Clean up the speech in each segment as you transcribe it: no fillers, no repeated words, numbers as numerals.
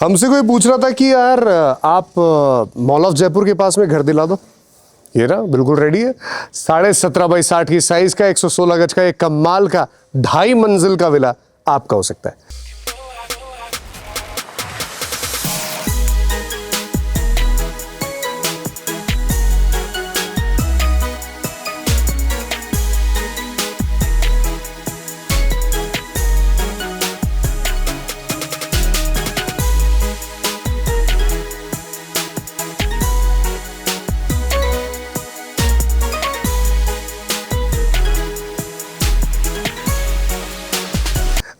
हमसे कोई पूछ रहा था कि यार आप मॉल ऑफ जयपुर के पास में घर दिला दो। ये ना बिल्कुल रेडी है। 17.5 की साइज का 116 गज का एक कमाल का 2.5 मंजिल का विला आपका हो सकता है।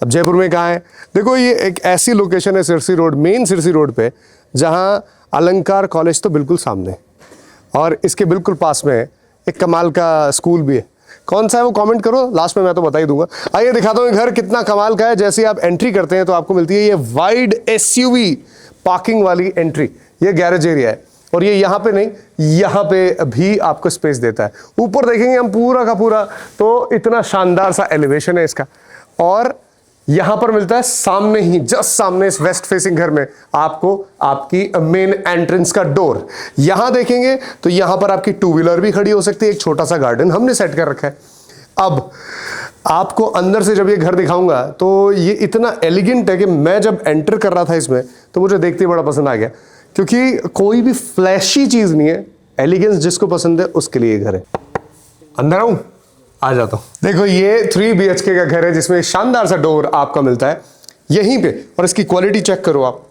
अब जयपुर में कहाँ है? देखो ये एक ऐसी लोकेशन है Sirsi road, main Sirsi road पे, जहाँ अलंकार कॉलेज तो बिल्कुल सामने और इसके बिल्कुल पास में एक कमाल का स्कूल भी है। कौन सा है वो कमेंट करो, लास्ट में मैं तो बता ही दूंगा। आइए दिखाता हूँ घर कितना कमाल का है। जैसे आप एंट्री करते हैं तो आपको मिलती है ये वाइड एसयूवी पार्किंग वाली एंट्री। ये गैरेज एरिया है और ये यहाँ पे नहीं, यहाँ पे भी आपको स्पेस देता है। ऊपर देखेंगे हम पूरा का पूरा तो इतना शानदार सा एलिवेशन है इसका। और यहां पर मिलता है सामने ही, जस्ट सामने इस वेस्ट फेसिंग घर में आपको आपकी मेन एंट्रेंस का डोर। यहां देखेंगे तो यहां पर आपकी टू व्हीलर भी खड़ी हो सकती है। एक छोटा सा गार्डन हमने सेट कर रखा है। अब आपको अंदर से जब ये घर दिखाऊंगा तो ये इतना एलिगेंट है कि मैं जब एंटर कर रहा था इसमें तो मुझे देखते ही बड़ा पसंद आ गया, क्योंकि कोई भी फ्लैशी चीज नहीं है। एलिगेंस जिसको पसंद है उसके लिए घर है। अंदर आऊं? आ जाता हूं। देखो ये 3 BHK का घर है जिसमें शानदार सा डोर आपका मिलता है यहीं पे। और इसकी क्वालिटी चेक करो आप।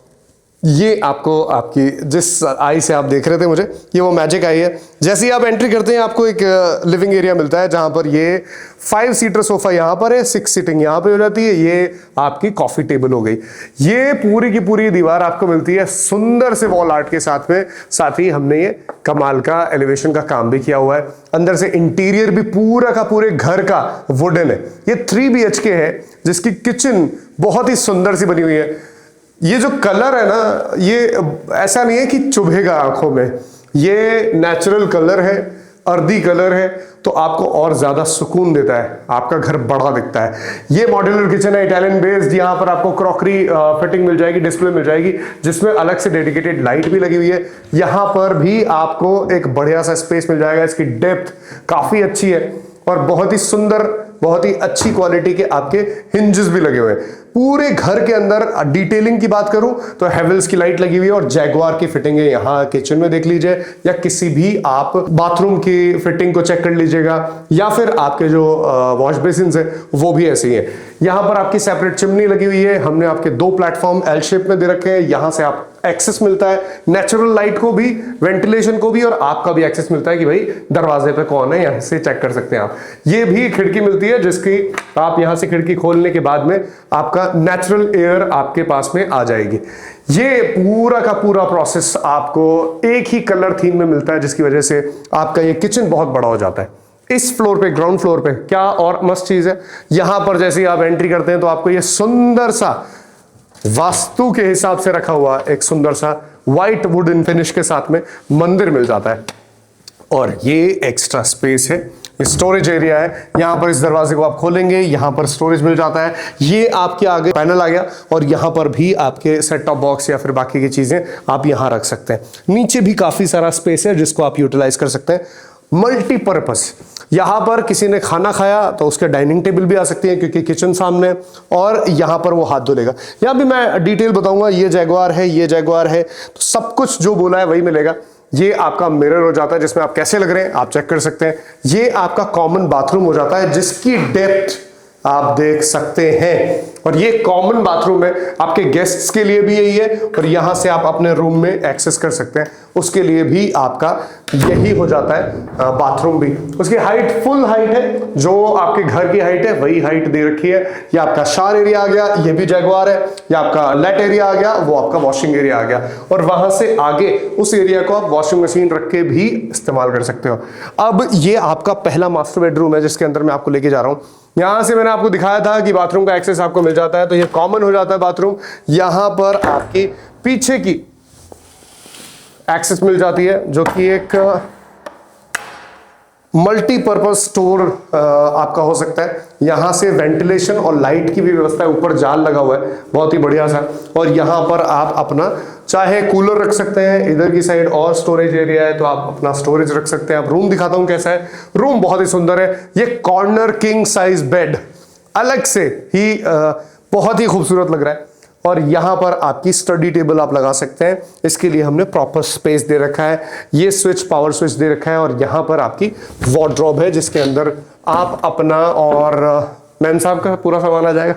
ये आपको आपकी जिस आई से आप देख रहे थे मुझे, ये वो मैजिक आई है। जैसे ही आप एंट्री करते हैं आपको एक लिविंग एरिया मिलता है जहां पर ये 5 सीटर सोफा यहाँ पर है, 6 सीटिंग यहाँ पे हो जाती है। ये आपकी कॉफी टेबल हो गई। ये पूरी की पूरी दीवार आपको मिलती है सुंदर से वॉल आर्ट के साथ में। साथ ही हमने ये कमाल का एलिवेशन का काम भी किया हुआ है। अंदर से इंटीरियर भी पूरा का पूरे घर का वुडन है। ये 3 BHK है जिसकी किचन बहुत ही सुंदर सी बनी हुई है। ये जो कलर है ना, ये ऐसा नहीं है कि चुभेगा आंखों में। ये नेचुरल कलर है, अर्दी कलर है, तो आपको और ज्यादा सुकून देता है। आपका घर बड़ा दिखता है। ये मॉड्यूलर किचन है, इटालियन बेस्ड। यहाँ पर आपको क्रॉकरी फिटिंग मिल जाएगी, डिस्प्ले मिल जाएगी, जिसमें अलग से डेडिकेटेड लाइट भी लगी हुई है। यहाँ पर भी आपको एक बढ़िया सा स्पेस मिल जाएगा। इसकी डेप्थ काफी अच्छी है और बहुत ही सुंदर, बहुत ही अच्छी क्वालिटी के आपके हिंजेस भी लगे हुए हैं। पूरे घर के अंदर डिटेलिंग की बात करूं तो हेवल्स की लाइट लगी हुई है और जैगुआर की फिटिंग है। यहाँ किचन में देख लीजिए या किसी भी आप बाथरूम की फिटिंग को चेक कर लीजिएगा, या फिर आपके जो वॉश बेसिन है वो भी ऐसे ही है। यहाँ पर आपकी सेपरेट चिमनी लगी हुई है। हमने आपके 2 प्लेटफॉर्म एल शेप में दे रखे हैं। यहाँ से आप एक्सेस मिलता है नेचुरल लाइट को भी, वेंटिलेशन को भी, और आपका भी एक्सेस मिलता है कि भाई दरवाजे पे कौन है, यहाँ से चेक कर सकते हैं आप। ये भी खिड़की मिलती है जिसकी आप यहाँ से खिड़की खोलने के बाद में आपका नेचुरल एयर आपके पास में आ जाएगी। ये पूरा का पूरा प्रोसेस आपको एक ही कलर थीम में मिलता है, जिसकी वजह से आपका ये किचन बहुत बड़ा हो जाता है। इस फ्लोर पे, ग्राउंड फ्लोर पे, क्या और मस्त चीज है, यहां पर जैसे ही आप एंट्री करते हैं तो आपको ये सुंदर सा वास्तु के हिसाब से रखा हुआ एक सुंदर सा व्हाइट वुडन फिनिश के साथ में मंदिर मिल जाता है। और ये एक्स्ट्रा स्पेस है, ये स्टोरेज एरिया है। यहां पर इस दरवाजे को आप खोलेंगे, यहां पर स्टोरेज मिल जाता है। ये आपके आगे पैनल आ गया और यहां पर भी आपके सेट टॉप बॉक्स या फिर बाकी की चीजें आप यहां रख सकते हैं। नीचे भी काफी सारा स्पेस है जिसको आप यूटिलाइज कर सकते हैं। मल्टीपर्पज, यहां पर किसी ने खाना खाया तो उसके डाइनिंग टेबल भी आ सकती है क्योंकि किचन सामने है, और यहां पर वो हाथ धो लेगा। यहां भी मैं डिटेल बताऊंगा। ये जैगुआर है, ये जैगुआर है, तो सब कुछ जो बोला है वही मिलेगा। ये आपका मिरर हो जाता है जिसमें आप कैसे लग रहे हैं आप चेक कर सकते हैं। ये आपका कॉमन बाथरूम हो जाता है जिसकी डेप्थ आप देख सकते हैं। और ये कॉमन बाथरूम है, आपके गेस्ट्स के लिए भी यही है, और यहां से आप अपने रूम में एक्सेस कर सकते हैं, उसके लिए भी आपका यही हो जाता है बाथरूम भी। उसकी हाइट फुल हाइट है, जो आपके घर की हाइट है वही हाइट दे रखी है। ये आपका शावर एरिया आ गया, ये भी जैगुआर है। ये आपका लेट एरिया आ गया, वो आपका वॉशिंग एरिया आ गया, और वहां से आगे उस एरिया को आप वॉशिंग मशीन रख के भी इस्तेमाल कर सकते हो। अब ये आपका पहला मास्टर बेडरूम है जिसके अंदर मैं आपको लेके जा रहा हूं। यहां से मैंने आपको दिखाया था कि बाथरूम का एक्सेस आपको मिल जाता है, तो ये कॉमन हो जाता है बाथरूम। यहां पर आपकी पीछे की एक्सेस मिल जाती है जो कि एक मल्टीपर्पज स्टोर आपका हो सकता है। यहाँ से वेंटिलेशन और लाइट की भी व्यवस्था है, ऊपर जाल लगा हुआ है बहुत ही बढ़िया सा। और यहाँ पर आप अपना चाहे कूलर रख सकते हैं, इधर की साइड और स्टोरेज एरिया है तो आप अपना स्टोरेज रख सकते हैं। आप रूम दिखाता हूं कैसा है। रूम बहुत ही सुंदर है। ये कॉर्नर किंग साइज बेड अलग से ही बहुत ही खूबसूरत लग रहा है। और यहां पर आपकी स्टडी टेबल आप लगा सकते हैं, इसके लिए हमने प्रॉपर स्पेस दे रखा है। ये स्विच पावर स्विच दे रखा है। और यहां पर आपकी वार्डरोब है जिसके अंदर आप अपना और मैम साहब का पूरा सामान आ जाएगा।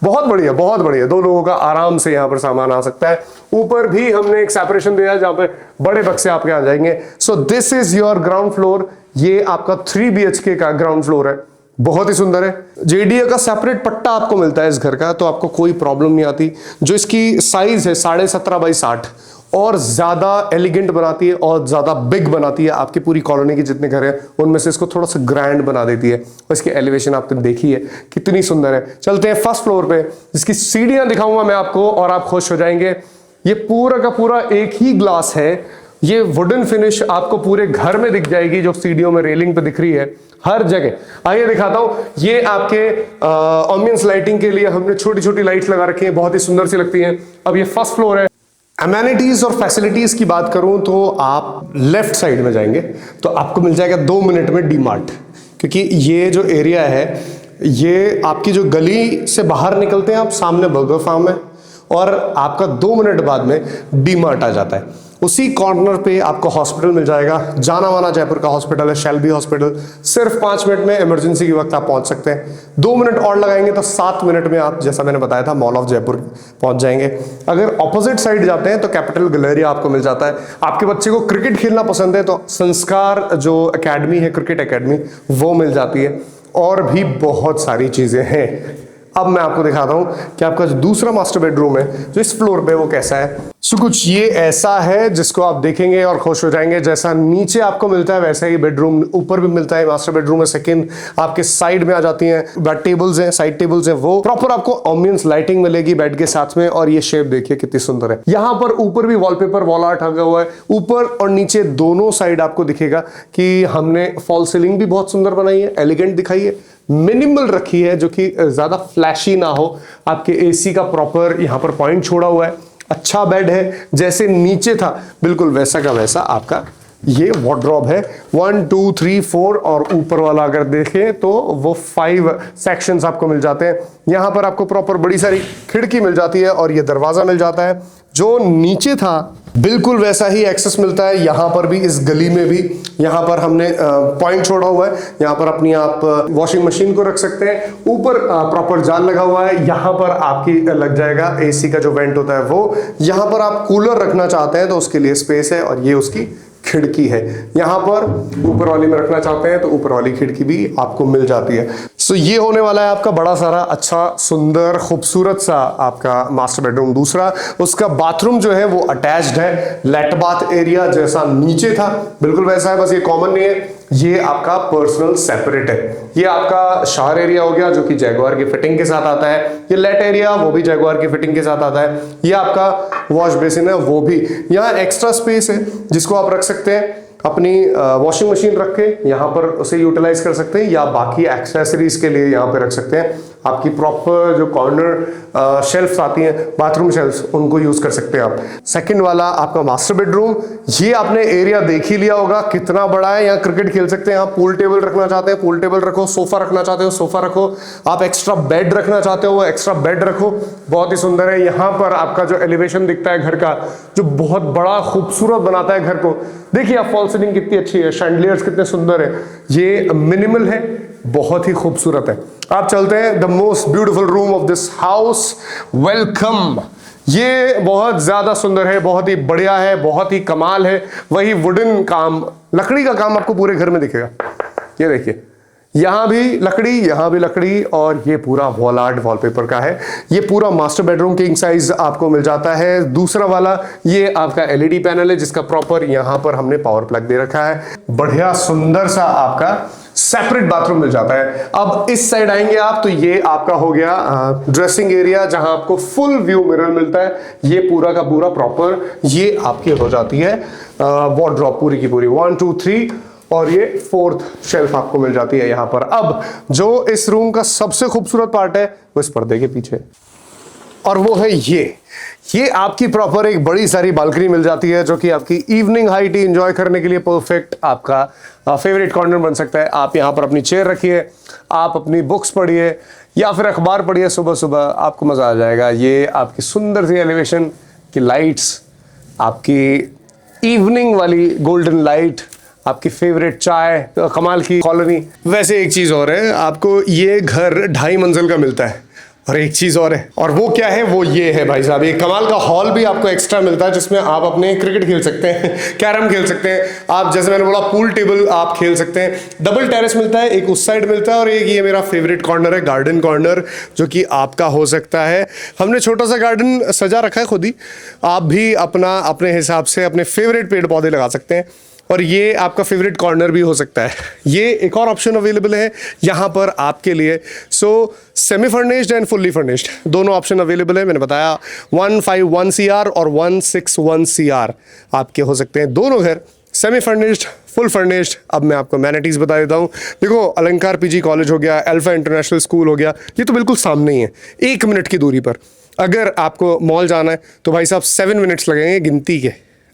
बहुत बढ़िया, बहुत बढ़िया। 2 लोगों का आराम से यहाँ पर सामान आ सकता है। ऊपर भी हमने एक सेपरेशन दिया है जहां पे बड़े बक्से आपके आ जाएंगे। So this is your ground floor. ये आपका 3 BHK का ग्राउंड फ्लोर है, बहुत ही सुंदर है। जेडीए का सेपरेट पट्टा आपको मिलता है इस घर का, तो आपको कोई प्रॉब्लम नहीं आती। जो इसकी साइज है 17.5 बाई 60 और ज्यादा एलिगेंट बनाती है और ज्यादा बिग बनाती है। आपकी पूरी कॉलोनी के जितने घर हैं उनमें से इसको थोड़ा सा ग्रैंड बना देती है। और इसकी एलिवेशन आपने देखी है कितनी सुंदर है। चलते हैं फर्स्ट फ्लोर पे, जिसकी सीढ़ियां दिखाऊंगा मैं आपको और आप खुश हो जाएंगे। ये पूरा का पूरा एक ही ग्लास है। ये वुडन फिनिश आपको पूरे घर में दिख जाएगी, जो सीढ़ियों में रेलिंग पे दिख रही है हर जगह। आइए दिखाता हूं। ये आपके एम्बियंस लाइटिंग के लिए हमने छोटी छोटी लाइट्स लगा रखी हैं, बहुत ही सुंदर सी लगती हैं। अब ये फर्स्ट फ्लोर है। अमेनिटीज और फैसिलिटीज की बात करूं तो आप लेफ्ट साइड में जाएंगे तो आपको मिल जाएगा 2 मिनट में डी-मार्ट, क्योंकि ये जो एरिया है ये आपकी जो गली से बाहर निकलते हैं आप, सामने बर्गर फार्म है और आपका 2 मिनट बाद में डी-मार्ट आ जाता है। उसी कॉर्नर पे आपको हॉस्पिटल मिल जाएगा, जाना माना जयपुर का हॉस्पिटल है शेल्बी हॉस्पिटल। सिर्फ 5 मिनट में इमरजेंसी के वक्त आप पहुंच सकते हैं। 2 मिनट और लगाएंगे तो 7 मिनट में आप, जैसा मैंने बताया था, मॉल ऑफ जयपुर पहुंच जाएंगे। अगर ऑपोजिट साइड जाते हैं तो कैपिटल गैलेरिया आपको मिल जाता है। आपके बच्चे को क्रिकेट खेलना पसंद है तो संस्कार जो एकेडमी है, क्रिकेट एकेडमी, वो मिल जाती है। और भी बहुत सारी चीजें हैं। अब मैं आपको दिखाता हूं कि आपका जो दूसरा मास्टर बेडरूम है जो इस फ्लोर पे, वो कैसा है। सो कुछ ये ऐसा है जिसको आप देखेंगे और खुश हो जाएंगे। जैसा नीचे आपको मिलता है वैसा ही बेडरूम ऊपर भी मिलता है। मास्टर बेडरूम में सेकंड आपके साइड में आ जाती हैं बेड टेबल्स हैं, साइड टेबल्स हैं, वो प्रॉपर आपको एम्बियंस लाइटिंग मिलेगी बेड के साथ में। और ये शेप देखिए कितनी सुंदर है। यहाँ पर ऊपर भी वॉलपेपर वॉल आर्ट लगा हुआ है। ऊपर और नीचे दोनों साइड आपको दिखेगा कि हमने फॉल सीलिंग भी बहुत सुंदर बनाई है, एलिगेंट दिखाई है, मिनिमल रखी है, जो कि ज्यादा फ्लैशी ना हो। आपके एसी का प्रॉपर यहाँ पर पॉइंट छोड़ा हुआ है। अच्छा बेड है, जैसे नीचे था बिल्कुल वैसा का वैसा आपका ये वार्डरोब है। 1 2 3 4 और ऊपर वाला अगर देखें तो वो 5 सेक्शंस आपको मिल जाते हैं। यहाँ पर आपको प्रॉपर बड़ी सारी खिड़की मिल जाती है और ये दरवाजा मिल जाता है। जो नीचे था बिल्कुल वैसा ही एक्सेस मिलता है। यहाँ पर भी, इस गली में भी, यहाँ पर हमने पॉइंट छोड़ा हुआ है। यहाँ पर अपनी आप वॉशिंग मशीन को रख सकते हैं। ऊपर प्रॉपर जाल लगा हुआ है। यहाँ पर आपकी लग जाएगा एसी का जो वेंट होता है वो। यहाँ पर आप कूलर रखना चाहते हैं तो उसके लिए स्पेस है और ये उसकी खिड़की है। यहां पर ऊपर वाली में रखना चाहते हैं तो ऊपर वाली खिड़की भी आपको मिल जाती है। सो ये होने वाला है आपका बड़ा सारा अच्छा सुंदर खूबसूरत सा आपका मास्टर बेडरूम। दूसरा, उसका बाथरूम जो है वो अटैच्ड है। लेट बाथ एरिया जैसा नीचे था बिल्कुल वैसा है, बस ये कॉमन नहीं है, ये आपका पर्सनल सेपरेट है। ये आपका शावर एरिया हो गया जो कि जैगुआर की फिटिंग के साथ आता है। ये लेट एरिया वो भी जैगुआर की फिटिंग के साथ आता है। ये आपका वॉश बेसिन है, वो भी। यहाँ एक्स्ट्रा स्पेस है जिसको आप रख सकते हैं अपनी वॉशिंग मशीन रख के, यहाँ पर उसे यूटिलाइज कर सकते हैं या बाकी एक्सेसरीज के लिए यहाँ पे रख सकते हैं। आपकी प्रॉपर जो कॉर्नर शेल्फ्स आती हैं, बाथरूम शेल्फ्स, उनको यूज कर सकते हैं आप। सेकंड वाला आपका मास्टर बेडरूम, ये आपने एरिया देख ही लिया होगा कितना बड़ा है। यहाँ क्रिकेट खेल सकते हैं आप। पूल टेबल रखना चाहते हैं पूल टेबल रखो, सोफा रखना चाहते हो सोफा रखो, आप एक्स्ट्रा बेड रखना चाहते हो वो एक्स्ट्रा बेड रखो। बहुत ही सुंदर है। यहाँ पर आपका जो एलिवेशन दिखता है घर का, जो बहुत बड़ा खूबसूरत बनाता है घर को। देखिए आप फॉल सीलिंग कितनी अच्छी है, शैंडलियर्स कितने सुंदर है। ये मिनिमल है, बहुत ही खूबसूरत है। आप चलते हैं the most beautiful room of this house. Welcome. ये बहुत ज्यादा सुंदर है, बहुत ही बढ़िया है, बहुत ही कमाल है। वही वुडन काम, लकड़ी का काम आपको पूरे घर में दिखेगा। ये देखिए, यहां भी लकड़ी, यहां भी लकड़ी, और ये पूरा वॉल आर्ट वॉलपेपर का है। ये पूरा मास्टर बेडरूम किंग साइज आपको मिल जाता है। दूसरा वाला ये आपका एलईडी पैनल है जिसका प्रॉपर यहां पर हमने पावर प्लग दे रखा है। बढ़िया सुंदर सा आपका सेपरेट बाथरूम मिल जाता है। अब इस साइड आएंगे आप तो ये आपका हो गया ड्रेसिंग एरिया जहां आपको फुल व्यू मिरर मिलता है। ये पूरा का पूरा प्रॉपर ये आपकी हो जाती है वार्डरोब पूरी की पूरी। 1 2 3 और ये 4th शेल्फ आपको मिल जाती है यहाँ पर। अब जो इस रूम का सबसे खूबसूरत पार्ट है वो इस पर्दे के पीछे, और वो है ये आपकी प्रॉपर एक बड़ी सारी बालकनी मिल जाती है, जो कि आपकी इवनिंग हाई टी एंजॉय करने के लिए परफेक्ट आपका फेवरेट कॉर्नर बन सकता है। आप यहाँ पर अपनी चेयर रखिए, आप अपनी बुक्स पढ़िए या फिर अखबार पढ़िए सुबह सुबह, आपको मज़ा आ जाएगा। ये आपकी सुंदर सी एलिवेशन की लाइट्स, आपकी इवनिंग वाली गोल्डन लाइट, आपकी फेवरेट चाय, कमाल की कॉलोनी। वैसे एक चीज़ और है, आपको ये घर 2.5 मंजिल का मिलता है, और एक चीज़ और है, और वो क्या है, वो ये है भाई साहब, एक कमाल का हॉल भी आपको एक्स्ट्रा मिलता है, जिसमें आप अपने क्रिकेट खेल सकते हैं, कैरम खेल सकते हैं, आप जैसे मैंने बोला पूल टेबल आप खेल सकते हैं। डबल टेरेस मिलता है, एक उस साइड मिलता है और एक ये मेरा फेवरेट कॉर्नर है, गार्डन कॉर्नर, जो कि आपका हो सकता है। हमने छोटा सा गार्डन सजा रखा है खुद ही, आप भी अपने हिसाब से अपने फेवरेट पेड़ पौधे लगा सकते हैं, और ये आपका फेवरेट कॉर्नर भी हो सकता है। ये एक और ऑप्शन अवेलेबल है यहाँ पर आपके लिए। So semi furnished and fully furnished दोनों ऑप्शन अवेलेबल है। मैंने बताया 151 CR और 161 CR आपके हो सकते हैं दोनों घर, सेमी फर्निश्ड, फुल फर्निश्ड। अब मैं आपको मैनिटीज़ बता देता हूँ। देखो, अलंकार PG कॉलेज हो गया, अल्फा इंटरनेशनल स्कूल हो गया, ये तो बिल्कुल सामने ही है, 1 मिनट की दूरी पर। अगर आपको मॉल जाना है तो भाई साहब 7 मिनट्स लगेंगे गिनती के,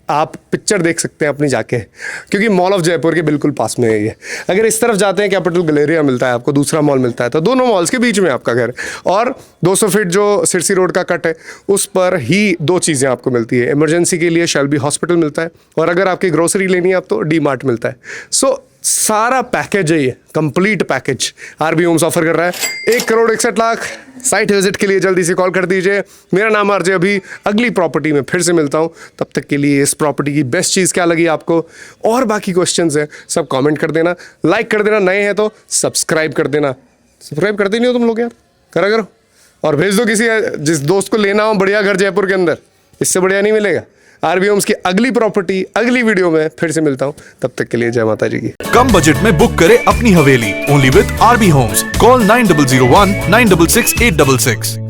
आप पिक्चर देख सकते हैं अपनी जाके, क्योंकि मॉल ऑफ जयपुर के बिल्कुल पास में है ये। अगर इस तरफ जाते हैं कैपिटल गैलेरिया मिलता है आपको, दूसरा मॉल मिलता है, तो दोनों मॉल्स के बीच में आपका घर। और 200 फीट जो सिरसी रोड का कट है उस पर ही 2 चीज़ें आपको मिलती है। इमरजेंसी के लिए शेल्बी हॉस्पिटल मिलता है, और अगर आपकी ग्रोसरी लेनी है आप तो डी मार्ट मिलता है। सो सारा पैकेज है ये, complete package RB Homes offer कर रहा है। 1,61,00,000 साइट विजिट के लिए जल्दी से कॉल कर दीजिए। मेरा नाम आरजे अभी, अगली प्रॉपर्टी में फिर से मिलता हूँ। तब तक के लिए इस प्रॉपर्टी की बेस्ट चीज़ क्या लगी आपको, और बाकी क्वेश्चंस हैं सब कमेंट कर देना, लाइक कर देना, नए हैं तो सब्सक्राइब कर देना। सब्सक्राइब करते नहीं हो तुम लोग यार, करा करो, और भेज दो किसी जिस दोस्त को लेना हो बढ़िया घर जयपुर के अंदर, इससे बढ़िया नहीं मिलेगा। आरबी होम्स की अगली प्रॉपर्टी अगली वीडियो में फिर से मिलता हूँ, तब तक के लिए जय माता जी की। कम बजट में बुक करें अपनी haveli, only with RB Homes. Call 9001 966 866।